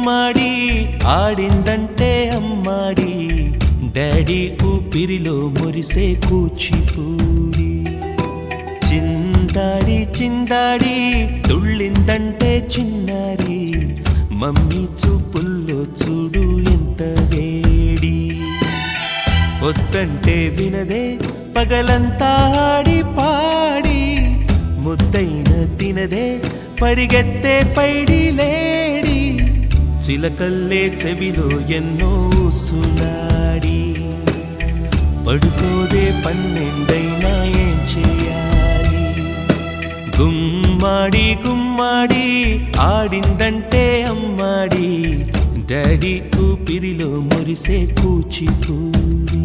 గుమ్మాడి ఆడిందంటే అమ్మాడి డాడీ ఊపిరిలో మురిసే కూచిపూడి చిందాడి చిందాడి తుళ్ళిందంటే చిన్నారి మమ్మీ చూపుల్లో చూడు ఎంత వేడి వద్దంటే వినదే పగలంతా ఆడి పాడి ముద్దైన తినదే పరిగెత్తే పైడి లేడి చిలకల్లే చెవిలో ఎన్నో సులాడి పడుకోదే పన్నెండైనా ఏం చేయాలి గుమ్మాడి గుమ్మాడి ఆడిందంటే అమ్మాడి డాడీ ఊపిరిలో మురిసే కూచిపూడి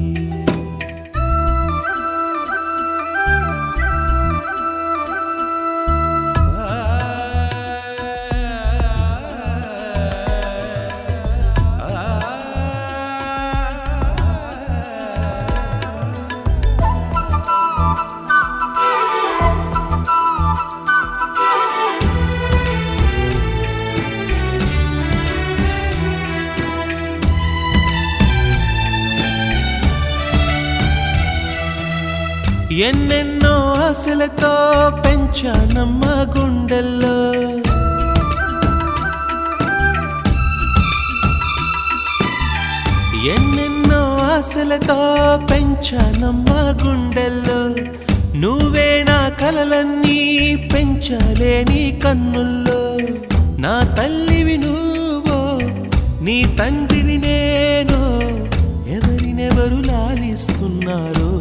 ఎన్నెన్నో ఆశలతో పెంచానమ్మ గుండెల్లో ఎన్నెన్నో ఆశలతో పెంచానమ్మ గుండెల్లో నువ్వే నా కలలన్నీ పెంచాలే నీ కన్నుల్లో నా తల్లివి నువ్వో నీ తండ్రిని నేను ఎవరినెవరు లాలిస్తున్నారో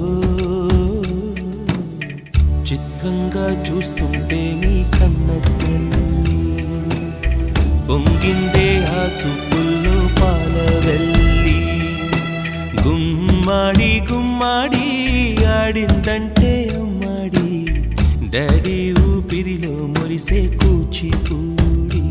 చిత్రంగా చూస్తుంటే నీ కన్న తల్లి పొంగిందే ఆ చూపుల్లో పాలవెల్లి గుమ్మాడి గుమ్మాడి ఆడిందంటే అమ్మాడి డాడీ ఊపిరిలో మురిసే కూచిపూడి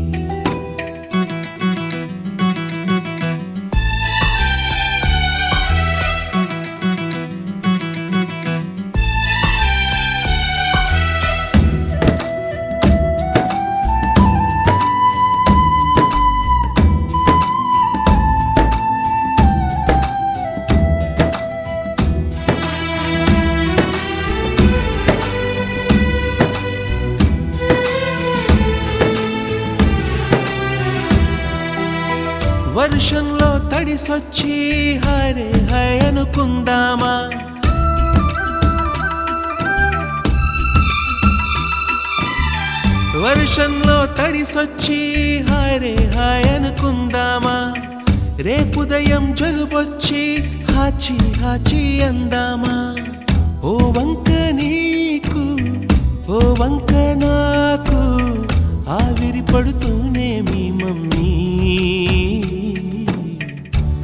వర్షంలో తడిసొచ్చి హరే హై అనుకుందామా వర్షంలో తడిసొచ్చి హరే హై అనుకుందామా రేపుదయం జలుబొచ్చి హాచి హాచి అందామా ఓ వంక నీకు ఓ వంక నాకు ఆవిరి పడుతూనే మీ మమ్మీ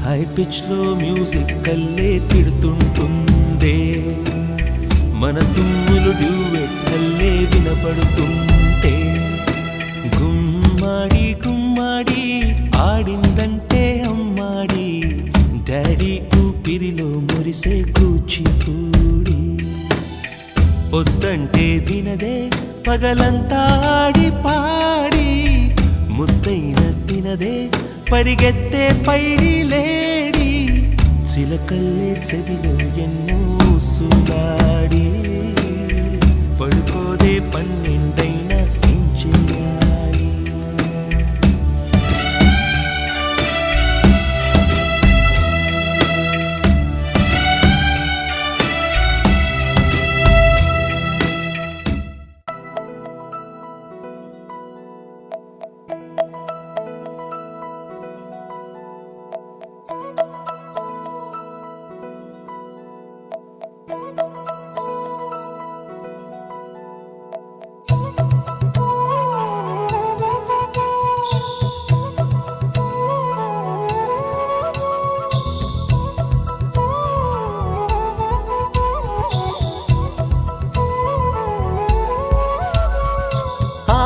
హై పిచ్ లో మ్యూజిక్ కల్లే తిడుతుంటుందే మన తుమ్ములు డ్యూయెట్ కల్లే వినపడుతుంటే గుమ్మాడి గుమ్మాడి ఆడిందంటే అమ్మాడి డాడీ ఊపిరిలో మురిసే కూచిపూడి వద్దంటే వినదే పగలంతా ఆడి పాడి ముద్దైన తినదే పరిగెత్తే పైడి లేడి చిలకల్లే చెవిలో ఎన్నో సులాడి పడుకోదే పన్నెండైనా ఏం చేయాలి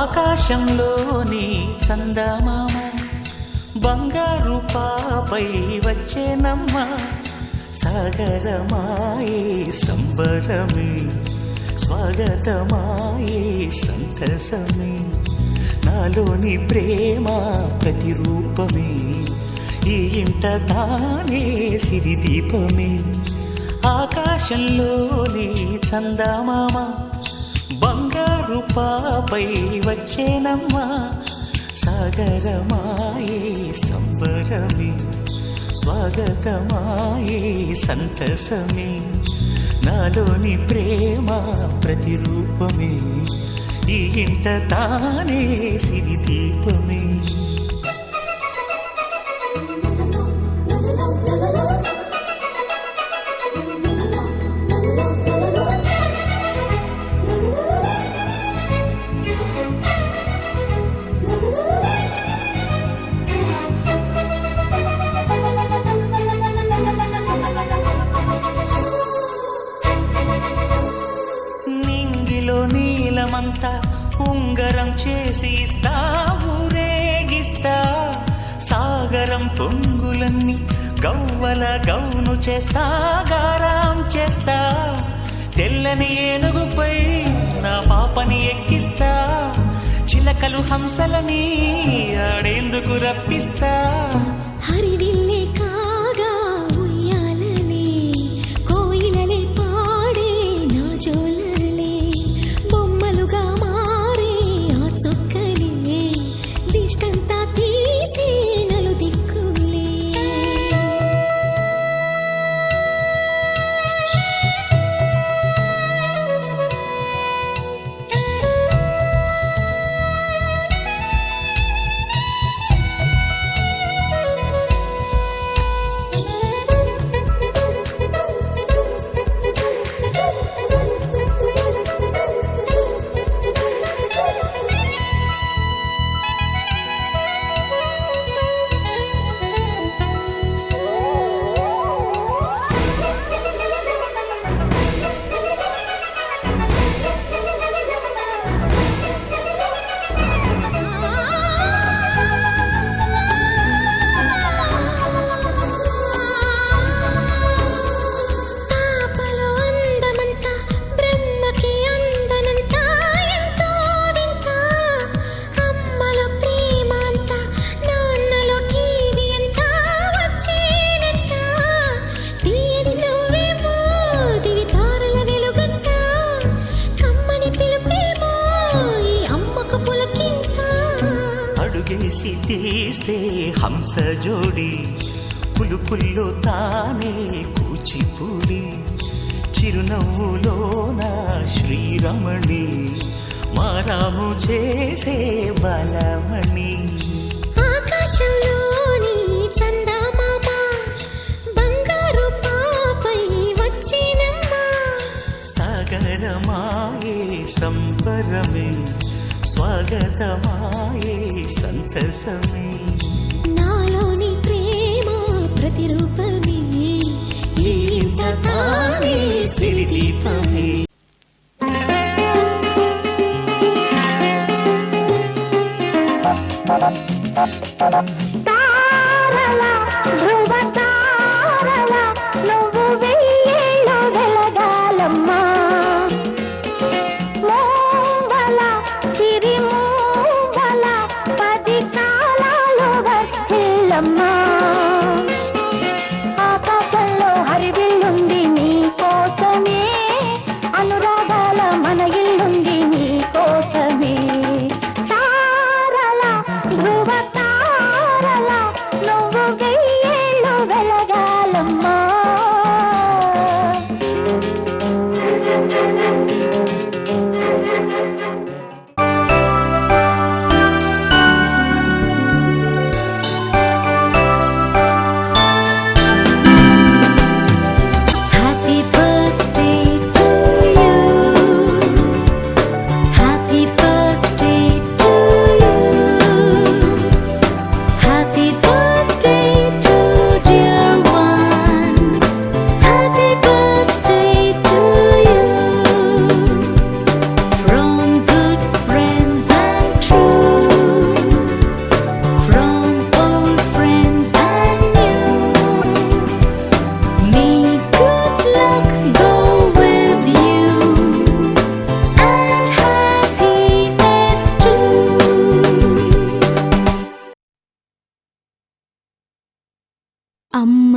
ఆకాశంలోని చందమామ బంగారు పాపై వచ్చేనమ్మ సాగరమాయే సంబరమే స్వాగతమాయే సంతసమే నాలోని ప్రేమ ప్రతిరూపమే ఈ ఇంట తానే సిరిదీపమే ఆకాశంలోని చందమామ బంగారు పాపై వచ్చేనమ్మా సాగరమాయే సంబరమే స్వాగతమాయే సంతసమే నాలోని ప్రేమ ప్రతిరూపమే ఈ ఇంట తానే సిరిదీపమే నీలమంతా ఉంగరం చేసి ఇస్తా ఊరేగిస్తా సాగరం పొంగులన్నీ గవ్వల గౌను చేస్తా గారాం చేస్తా తెల్లని ఏనుగుపై నా పాపని ఎక్కిస్తా చిలకలు హంసలని ఆడేందుకు రప్పిస్తా హరివిల్లే కాగా ఉయ్యాలలే కోయిలలే పాడే నా జోలలే బొమ్మలుగా మారే ఆ చొక్కలే దిష్టంతా తీసి నలు దిక్కులే అడుగేసి తీస్తే హంస జోడి పులుపుల్లో తానే కూచిపూడి చిరునవ్వులోన శ్రీరమణి మారాము చేసే బలమణి ఆకాశంలోని చందమామ బంగారు పాపై వచ్చినమ్మా సాగరమాయే సంబరమే స్వాగతమాయే సంతసమే నాలోని ప్రేమ ప్రతిరూపమే ఈ ఇంట తానే సిరిదీపమే తారలా ధ్రువ తారలా నువ్వు వెయ్యేళ్ళు వెలగాలమ్మా మోవల సిరిమోవల 10 కాలాలు వర్ధిల్లమ్మా ఆకాశంలో హరివిల్లుంది నీ కోసమే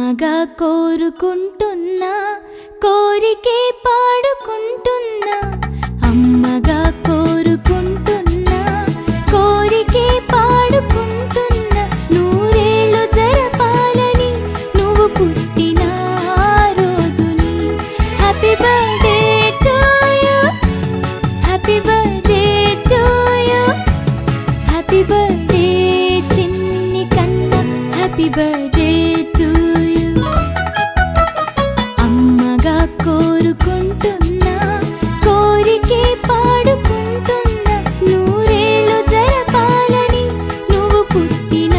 అమ్మగా కోరుకుంటున్నా కోరికే పాడుకుంటున్నా అమ్మగా కోరుకుంటున్నా కోరికే పాడుకుంటున్నా నూరేళ్ళు జరపాలని నువ్వు పుట్టిన రోజుని happy birthday to you happy birthday to you happy birthday చిన్ని కన్నా హ్యాపీ బర్త్డే టు యు అమ్మగా కోరుకుంటున్నా కోరికే పాడుకుంటున్నా నూరేళ్ళు జరపాలని నువ్వు పుట్టిన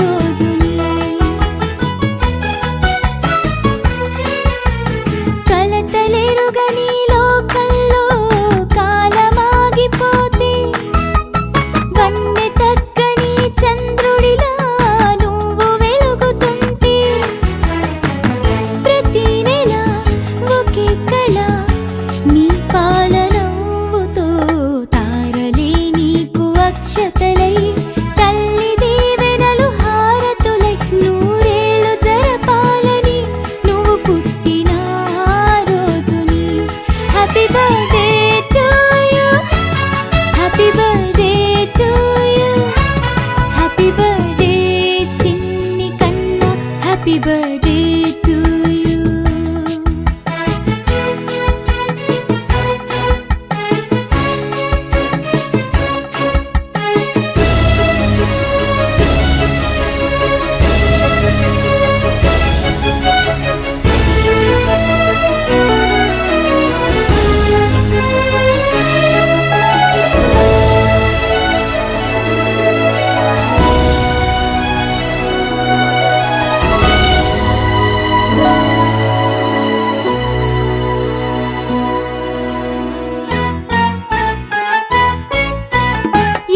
రోజుని కలతలెరుగని లోకంలో కాలమాగిపోతే వన్నె తగ్గని చంద్రుడిలా నువ్వు వెలుగుతుంటే ప్రతి నెల ఒకే కళ నీ పాలనవ్వుతో తారలే నీకు అక్షతలై తల్లి దీవెనలు హారతులై నూరేళ్ళు జరపాలని నువ్వు పుట్టిన రోజుని happy birthday to you happy birthday to you happy birthday చిన్ని కన్నా హ్యాపీ బర్త్డే టు యు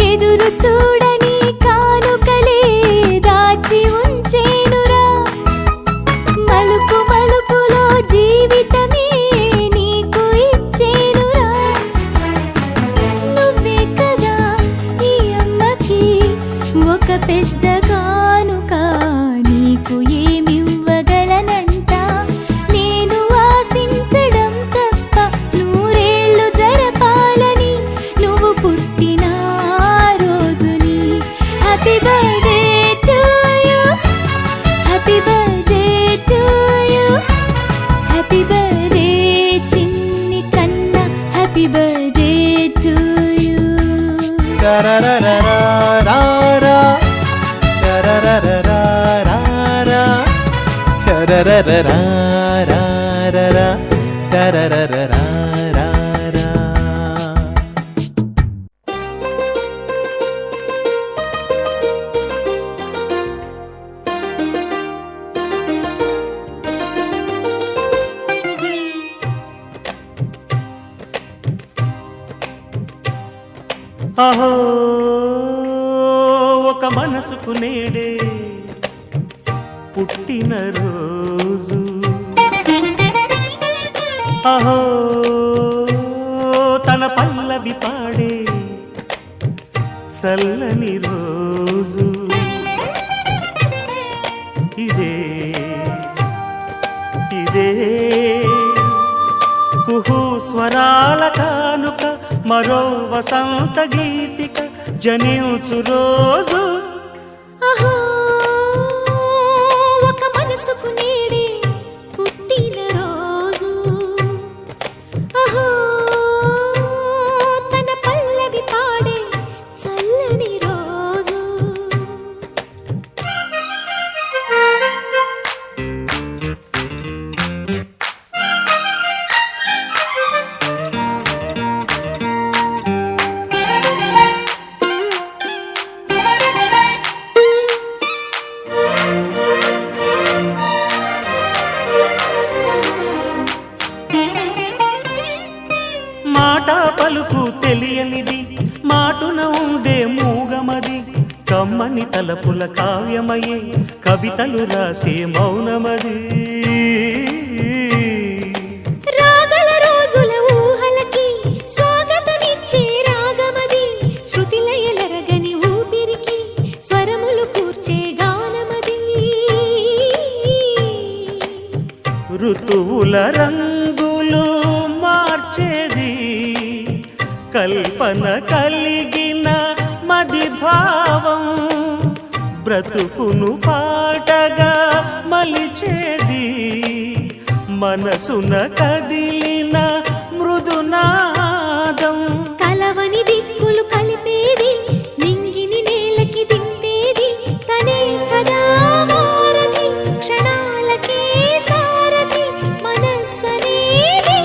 ఎదురు చూడని కానుకలే దాచి ఉంచేనురా మలుపు మలుపులో జీవితమే నీకు ఇచ్చేనురా నువ్వే కదా ఈ అమ్మకి ఒక పెద్ద కానుక నీకు ఏమివ్వగలనంట నేను ఆశించడం తప్ప నూరేళ్ళు జరపాలని నువ్వు పుట్టిన రోజుని happy birthday to you happy birthday to you happy birthday చిన్ని కన్నా happy birthday to you Tararararara, tararararara, tararararara, tararararara. అహో ఒక మనసుకు నేడే పుట్టిన రోజు అహో తన పల్లవి పాడే చల్లని రోజు ఇదే ఇదే కుహు స్వరాల కానుక మరో వసంత గీతిక జనించు రోజు అహో ఒక మనసుకు నేడే పుట్టిన రోజు అహో తన పల్లవి పాడే చల్లని రోజు మాట పలుకు తెలియనిది మాటున ఉండే మూగమది కమ్మని తలపుల కావ్యమయే కవితలు రాసే మౌనమది రాగల రోజుల ఊహలకి స్వాగతమిచ్చే రాగమది శృతిలయలరగని ఊపిరికి స్వరములు కూర్చే గానమది కల్పన కలిగిన మది భావం బ్రతుకును పాటగా మలిచేది మనసున కదిలిన మృదునాదం కలవని దిక్కులు కలిపేది నింగిని నేలకి దింపేది తనే కదా మారది క్షణాలకే సారది మనస్సనేది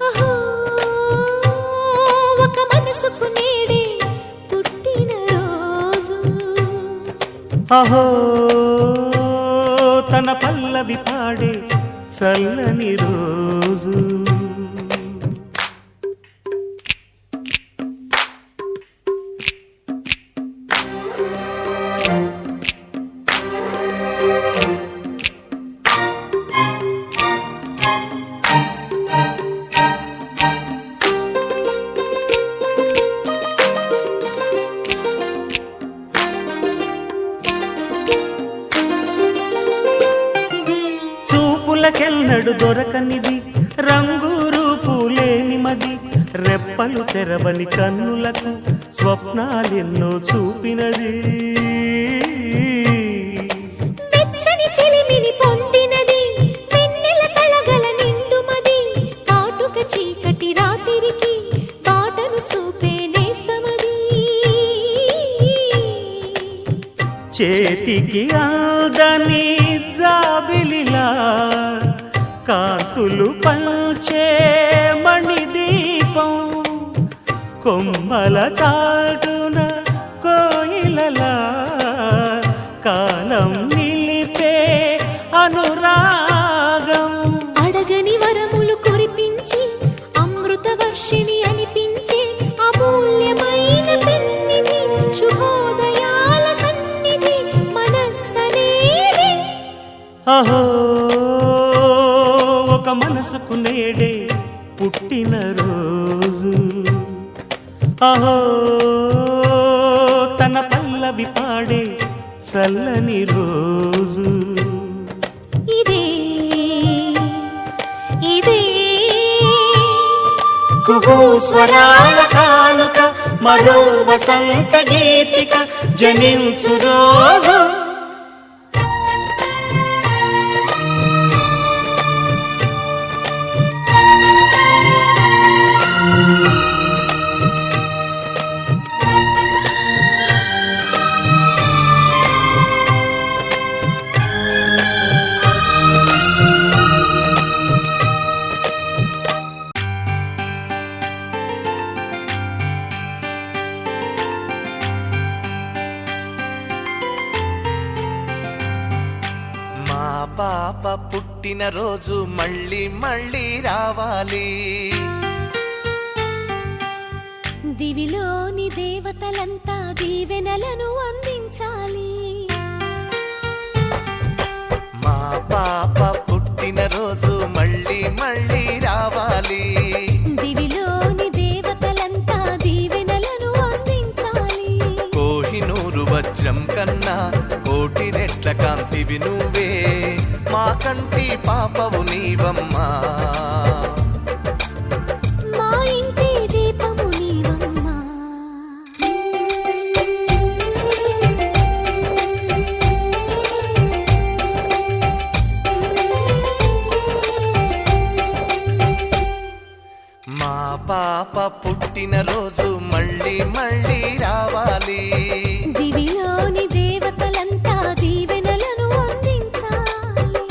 అహో ఒక మనసుకు నేడే పుట్టిన రోజు అహో తన పల్లవి పాడే చల్లని రోజు చూపులకెన్నడు దొరకనిది రంగు రూపు లేని మది రెప్పలు తెరవని కన్నులకు స్వప్నాలెన్నో చూపినది వెచ్చని చెలిమిని పొందినది వెన్నెల కళగల నిండుమది కాటుక చీకటి రాత్రికి బాటను చూపే నేస్తమది చేతికి ఆదని జాబిలిలా కాంతులు పంచే మణిదీపం కొమ్మల చాటున కోయిలలా కాలం నిలిపే అనురాగం అడగని వరములు కురిపించి అమృత వర్షిణి అనిపించే అమూల్యమైన పెన్నిధి శుభోదయాల సన్నిధి మనస్సనేది అహో ఒక మనసుకు నేడే పుట్టిన రోజు అహో తన పల్లవి పాడే చల్లని రోజు ఇదే ఇదే కుహూ స్వరాల కానుక మరో వసంత గీతిక జనించు రోజు పాప పుట్టిన రోజు మళ్ళీ మళ్ళీ రావాలి దివిలోని దేవతలంతా దీవెనలను అందించాలి మా పాప పుట్టిన రోజు మళ్ళీ మళ్ళీ రావాలి దివిలోని దేవతలంతా దీవెనలను అందించాలి కోహినూరు వజ్రం కన్నా కోటి రెట్ల కాంతివి నువ్వే మా కంటి పాపవు నీవమ్మా మా ఇంటి దీపము నీవమ్మా మా పాప పుట్టిన రోజు మళ్ళీ మళ్ళీ రావాలి దివిలోని దేవతలంతా దీవెనలను అందించాలి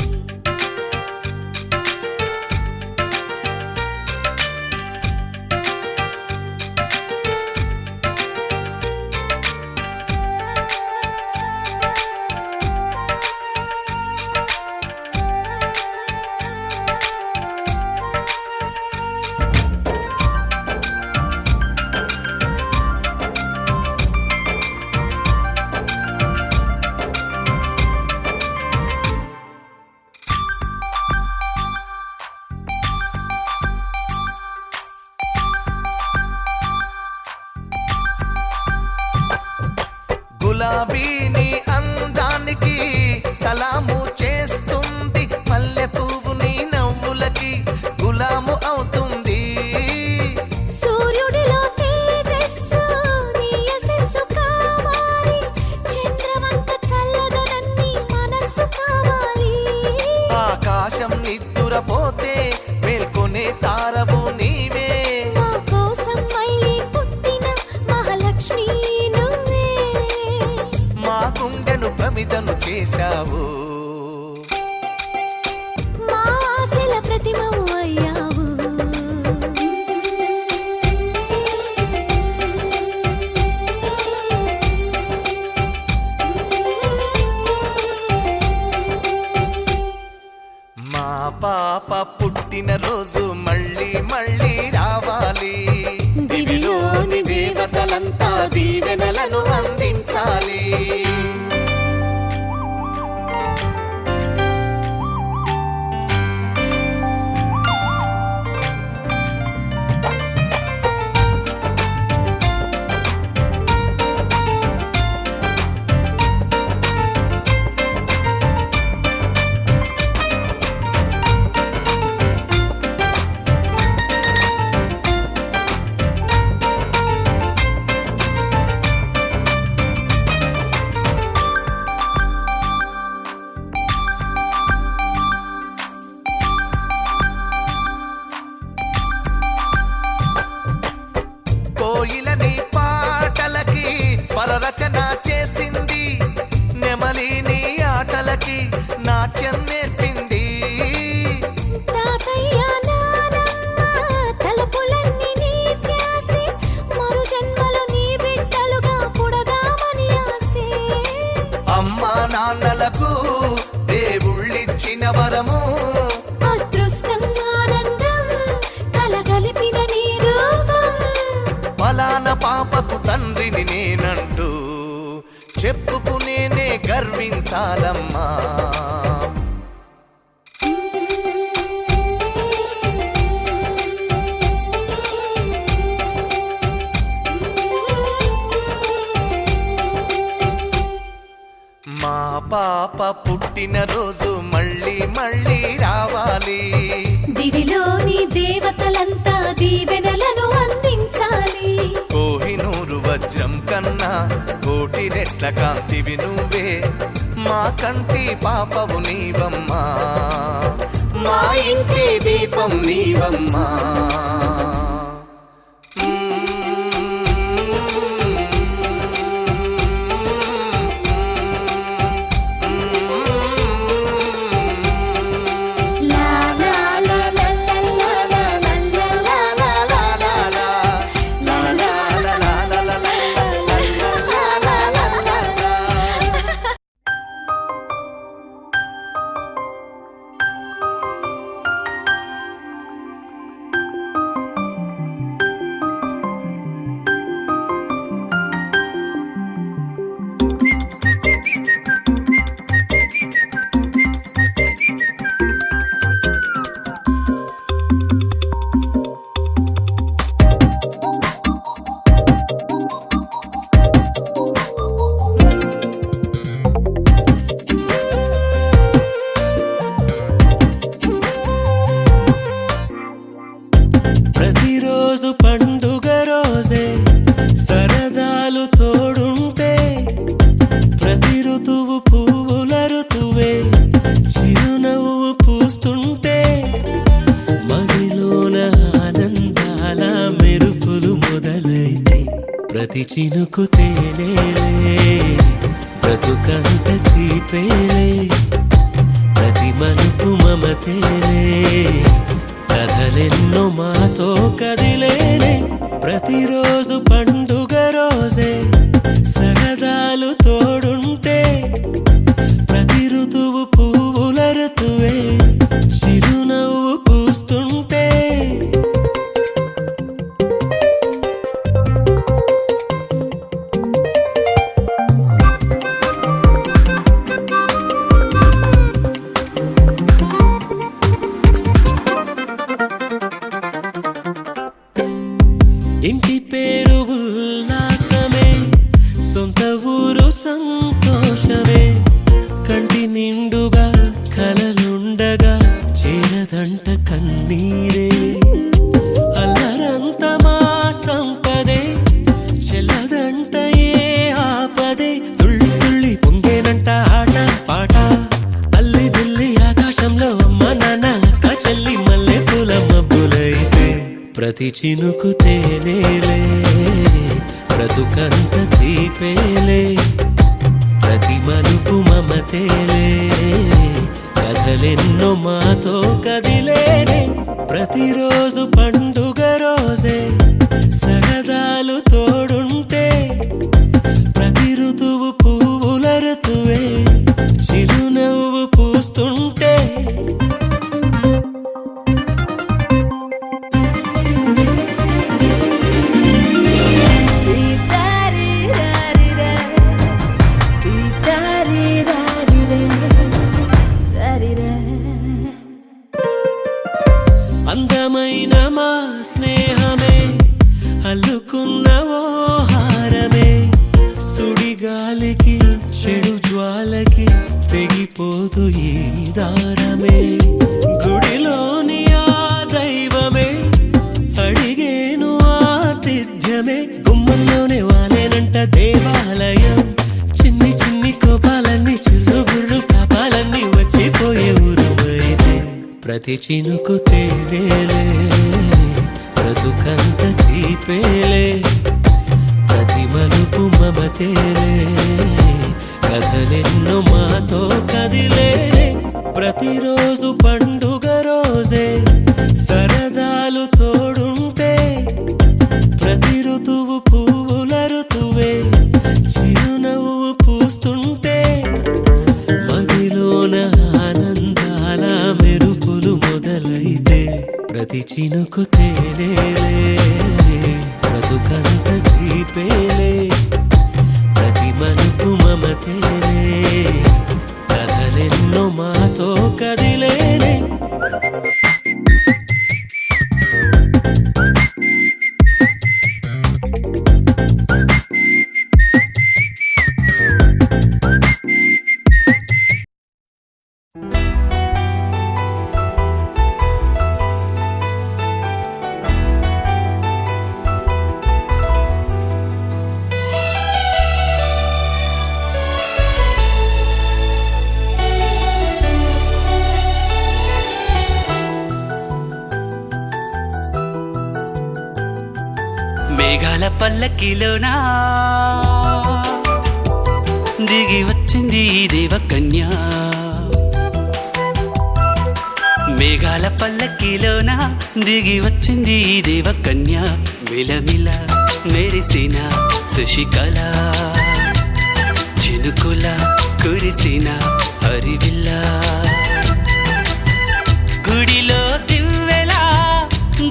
గులాబీని అందానికి సలాము చేస్తుంది మల్లె పువ్వు నీ నవ్వులకి గులాము అవుతుంది సూర్యుడిలో తేజ మారవు నీవే. మా కోసం మళ్ళీ పుట్టిన మహాలక్ష్మి నువ్వే. మా గుండెను ప్రమిదను చేశావు, మా ఆశల ప్రతిమవు అయ్యావు. మా పాప పుట్టిన రోజు మళ్ళీ మళ్ళీ రావాలి. దివిలోని దేవతలంతా దీవెనలను అందించాలి. కోయిలని పాటలకి స్వరరచన చేసింది, నెమలి నీ ఆటలకి నాట్యం నేర్పింది. తాతయ్య నానమ్మ తలుపులన్నీ నీ ధ్యాసే, మరు జన్మలో నీ బిడ్డలుగా పుడదామని ఆసే. అమ్మా నాన్నలకు దేవుళ్ళిచ్చిన వరము, అదృష్టం ఆనందం కలగలిపిన నీ రూపం. ఫలాన పాపకు తండ్రిని నేనంటూ చెప్పుకునేనే గర్వించాలమ్మా. మా పాప పుట్టిన రోజు మళ్ళీ మళ్ళీ రావాలి. దివిలోని దేవతలంతా దీవెనలను అందించాలి. కోహినూరు వజ్రం కన్నా కోటి రెట్ల కాంతివి నువ్వే. మా కంటి పాపవు నీవమ్మా, మా ఇంటి దీపం నీవమ్మా. లా లా లా లా లా లా లా లా లా లా లా లా లా. లా లా లా లా లా లా లా లా లా లా లా. ప్రతిరోజు పండుగ రోజే సరదాలు తోడుంటే, ప్రతి ఋతువు పువ్వుల ఋతువే చిరునవ్వు పూస్తుంటే, మదిలోన ఆనందాల మెరుపులు మొదలైతే, ప్రతి చినుకు తేనేలే బ్రతుకంత తీపేలే, ప్రతి మలుపు మమతేలే కథలెన్నో మాతో కదిలేనే. ప్రతిరోజు పండుగ రోజే సరదాలు తోడుంటే, ప్రతి ఋతువు పువ్వుల ఋతువే చిరునవ్వు పూస్తుంటే, ఇంటి పేరు ఉల్లాసమే, సొంత ఊరు సంతోషమే, కంటి నిండుగా కలలుండగా చేరదంట కన్నీరే. అల్లరంత మా సంపదే చెల్లదంట ఏ ఆపదే, తుళ్ళి తుళ్ళి పొంగేనంట ఆట పాట. అల్లి బిల్లి ఆకాశంలో అమ్మ నాన్న అక్క చెల్లి మల్లె పూల మబ్బులైతే, ప్రతి చినుకు తేనేలే బ్రతుకంత తీపేలే ప్రతి మలుపు మమతేలే కథలెన్నో మాతో కదిలేనే ప్రతిరోజు పండుగ రోజే సరదాలు తోడుంటే ప్రతి ఋతువు పువ్వుల ఋతువే చిరునవ్వు పూస్తుంటే అందమైన మా స్నేహమే అల్లుకున్న ఓ హారమే సుడిగాలికి చెడు జ్వాలకి తెగిపోదు ఈ దారమే గుడిలోని ఆ దైవమే అడిగేను ఆతిథ్యమే గుమ్మంలోనే వాలేనంట దేవాలయం చిన్ని చిన్ని కోపాలన్నీ చిల్లు బుర్రు పాపాలన్నీ వచ్చిపోయే ఊరుమైతే ప్రతి చినుకు తేనేలే బ్రతుకంత తీపేలే ప్రతి మలుపు మమతేలే కథలెన్నో మాతో కదిలేనే ప్రతిరోజు పండుగ రోజే సరదాలు తోడుంటే ప్రతి ఋతువు పువ్వుల ఋతువే చిరునవ్వు పూస్తుంటే మదిలోన ఆనందాల మెరుపులు మొదలైతే ప్రతి చినుకు తేనేలే బ్రతుకంత తీపేలే ప్రతి మలుపు మమతేలే కథలెన్నో మాతో కదిలేనే మేఘాల పల్లకిలోనా దిగి వచ్చింది ఈ దేవకన్య మేఘాల పల్లకిలోనా దిగి వచ్చింది ఈ దేవకన్య మిలమిల మెరిసిన శశికళ చినుకుల కురిసిన హరివిల్ల గుడిలో దివ్వెలా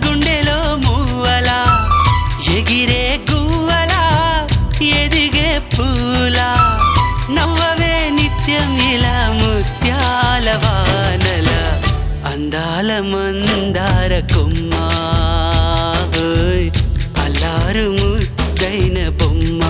గుండెలో మూవలా ఎగిరే గువ్వలా ఎదిగే పూలా నవ్వవే నిత్యం ఇలా ముత్యాల వానల అందాల మందార కొమ్మ అల్లారు ముద్దైన బొమ్మ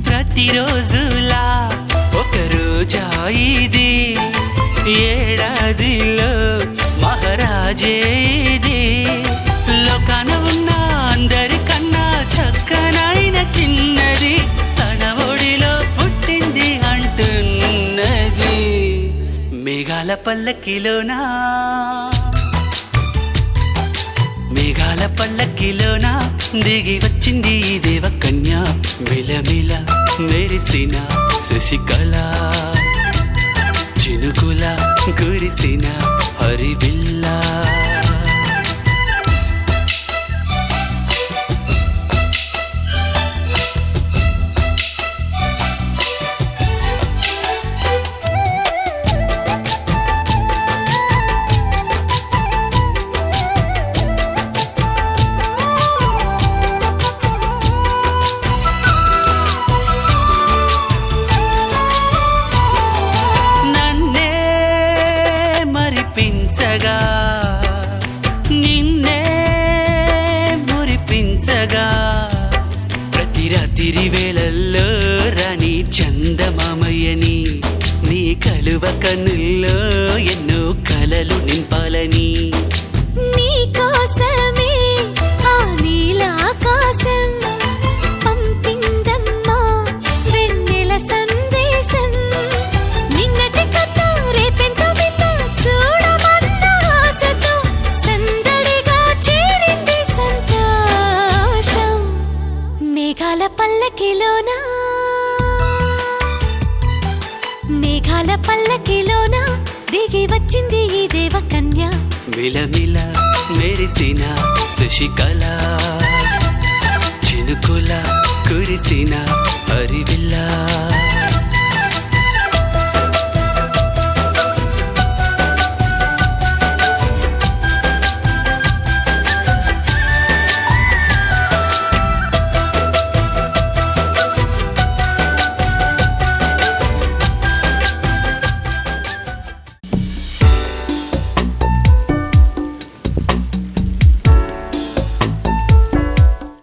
ప్రతిరోజులా ఒక రోజా ఇది ఏడాదిలో మహారాజే ఇది లోకాన ఉన్న అందరికన్నా చక్కనైన చిన్నది తన ఒడిలో పుట్టింది అంటున్నది మేఘాల పల్లకిలోనా మేఘాల పల్లకిలోనా దిగి వచ్చింది ఈ దేవకన్య మిలమిల మెరిసిన శశికళ చినుకుల కురిసిన హరివిల్లా మేఘాల పల్లకిలోన దిగి వచ్చింది ఈ దేవకన్య మిలమిల మెరిసిన శశికళ చినుకుల కురిసిన హరివిల్లా